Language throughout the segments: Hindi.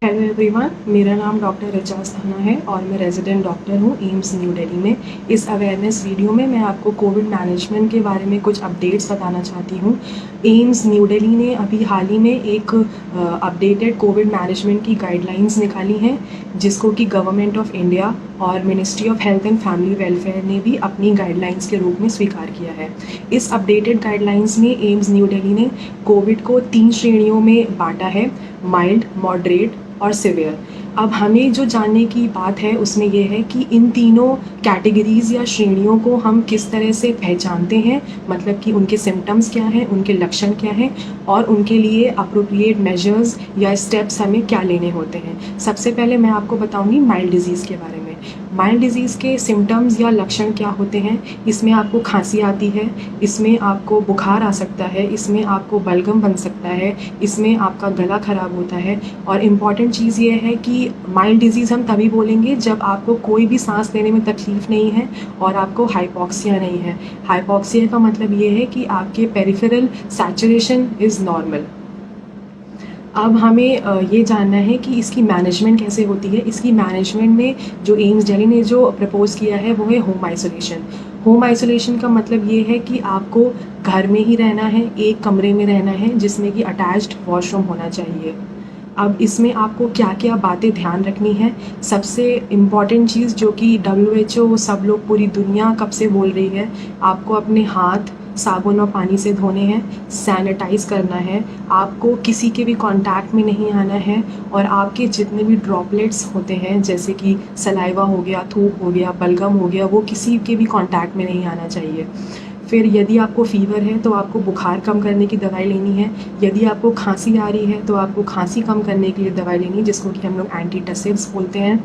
हेलो एवरीवन, मेरा नाम डॉक्टर रिचा अस्थाना है और मैं रेजिडेंट डॉक्टर हूँ एम्स न्यू दिल्ली में। इस अवेयरनेस वीडियो में मैं आपको कोविड मैनेजमेंट के बारे में कुछ अपडेट्स बताना चाहती हूँ। एम्स न्यू दिल्ली ने अभी हाल ही में एक अपडेटेड कोविड मैनेजमेंट की गाइडलाइंस निकाली हैं, जिसको कि गवर्नमेंट ऑफ इंडिया और ministry of health and family welfare ने भी अपनी गाइडलाइंस के रूप में स्वीकार किया है। इस अपडेटेड गाइडलाइंस में एम्स न्यू दिल्ली ने कोविड को 3 श्रेणियों में बांटा है: माइल्ड, मॉडरेट और सिवियर। अब हमें जो जानने की बात है उसमें यह है कि इन तीनों कैटेगरीज़ या श्रेणियों को हम किस तरह से पहचानते हैं, मतलब कि उनके सिम्टम्स क्या हैं, उनके लक्षण क्या हैं और उनके लिए अप्रोप्रिएट मेजर्स या स्टेप्स हमें क्या लेने होते हैं। सबसे पहले मैं आपको बताऊंगी माइल्ड डिजीज़ के बारे में। माइल्ड डिजीज़ के सिम्टम्स या लक्षण क्या होते हैं? इसमें आपको खांसी आती है, इसमें आपको बुखार आ सकता है, इसमें आपको बलगम बन सकता है, इसमें आपका गला ख़राब होता है। और इम्पॉर्टेंट चीज़ ये है कि माइल्ड डिजीज़ हम तभी बोलेंगे जब आपको कोई भी सांस लेने में तकलीफ़ नहीं है और आपको हाइपॉक्सिया नहीं है। हाइपॉक्सिया का मतलब ये है कि आपके पेरिफेरल सैचुरेशन इज़ नॉर्मल। अब हमें ये जानना है कि इसकी मैनेजमेंट कैसे होती है। इसकी मैनेजमेंट में जो एम्स दिल्ली ने जो प्रपोज़ किया है वो है होम आइसोलेशन। होम आइसोलेशन का मतलब ये है कि आपको घर में ही रहना है, एक कमरे में रहना है जिसमें कि अटैच्ड वॉशरूम होना चाहिए। अब इसमें आपको क्या क्या बातें ध्यान रखनी है। सबसे इम्पॉर्टेंट चीज़ जो कि WHO सब लोग पूरी दुनिया कब से बोल रही है, आपको अपने हाथ साबुन और पानी से धोने हैं, सैनिटाइज़ करना है, आपको किसी के भी कांटेक्ट में नहीं आना है और आपके जितने भी ड्रॉपलेट्स होते हैं जैसे कि सलाइवा हो गया, थूक हो गया, बलगम हो गया, वो किसी के भी कांटेक्ट में नहीं आना चाहिए। फिर यदि आपको फ़ीवर है तो आपको बुखार कम करने की दवाई लेनी है। यदि आपको खांसी आ रही है तो आपको खांसी कम करने के लिए दवाई लेनी है, जिसको कि हम लोग एंटीटसिव्स बोलते हैं।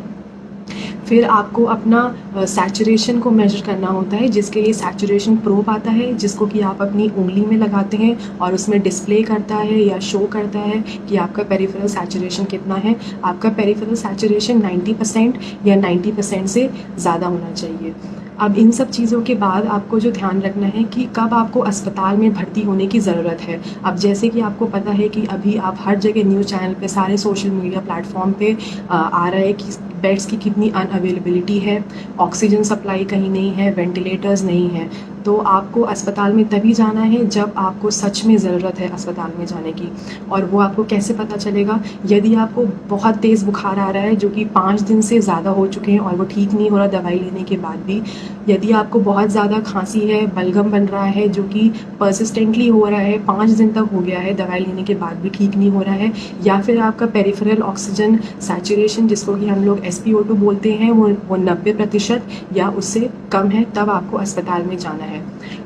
फिर आपको अपना सैचुरेशन को मेजर करना होता है, जिसके लिए सैचुरेशन प्रोब आता है, जिसको कि आप अपनी उंगली में लगाते हैं और उसमें डिस्प्ले करता है या शो करता है कि आपका पेरिफेरल सैचुरेशन कितना है। आपका पेरिफेरल सैचुरेशन 90% या 90% से ज़्यादा होना चाहिए। अब इन सब चीज़ों के बाद आपको जो ध्यान रखना है कि कब आपको अस्पताल में भर्ती होने की ज़रूरत है। अब जैसे कि आपको पता है कि अभी आप हर जगह न्यूज़ चैनल पे, सारे सोशल मीडिया प्लेटफॉर्म पे आ रहा है कि बेड्स की कितनी अनअवेलेबिलिटी है, ऑक्सीजन सप्लाई कहीं नहीं है, वेंटिलेटर्स नहीं है। तो आपको अस्पताल में तभी जाना है जब आपको सच में ज़रूरत है अस्पताल में जाने की। और वो आपको कैसे पता चलेगा? यदि आपको बहुत तेज़ बुखार आ रहा है जो कि 5 दिन से ज़्यादा हो चुके हैं और वो ठीक नहीं हो रहा दवाई लेने के बाद भी, यदि आपको बहुत ज़्यादा खांसी है, बलगम बन रहा है जो कि परसिस्टेंटली हो रहा है, 5 दिन तक हो गया है, दवाई लेने के बाद भी ठीक नहीं हो रहा है, या फिर आपका पेरिफेरल ऑक्सीजन सैचुरेशन जिसको कि हम लोग SpO2 बोलते हैं वो 90% या उससे कम है, तब आपको अस्पताल में जाना है।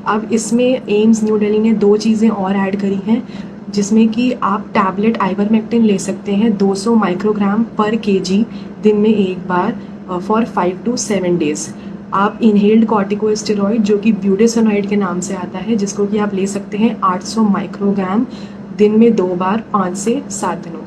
अब इसमें एम्स न्यू दिल्ली ने 2 चीज़ें और ऐड करी हैं, जिसमें कि आप टैबलेट आइवरमेक्टिन ले सकते हैं 200 माइक्रोग्राम पर kg दिन में एक बार फॉर 5 to 7 डेज़। आप इनहेल्ड कॉर्टिकोस्टेरॉइड जो कि ब्यूडेसोनाइड के नाम से आता है, जिसको कि आप ले सकते हैं 800 माइक्रोग्राम दिन में 2 बार 5 से 7 दिनों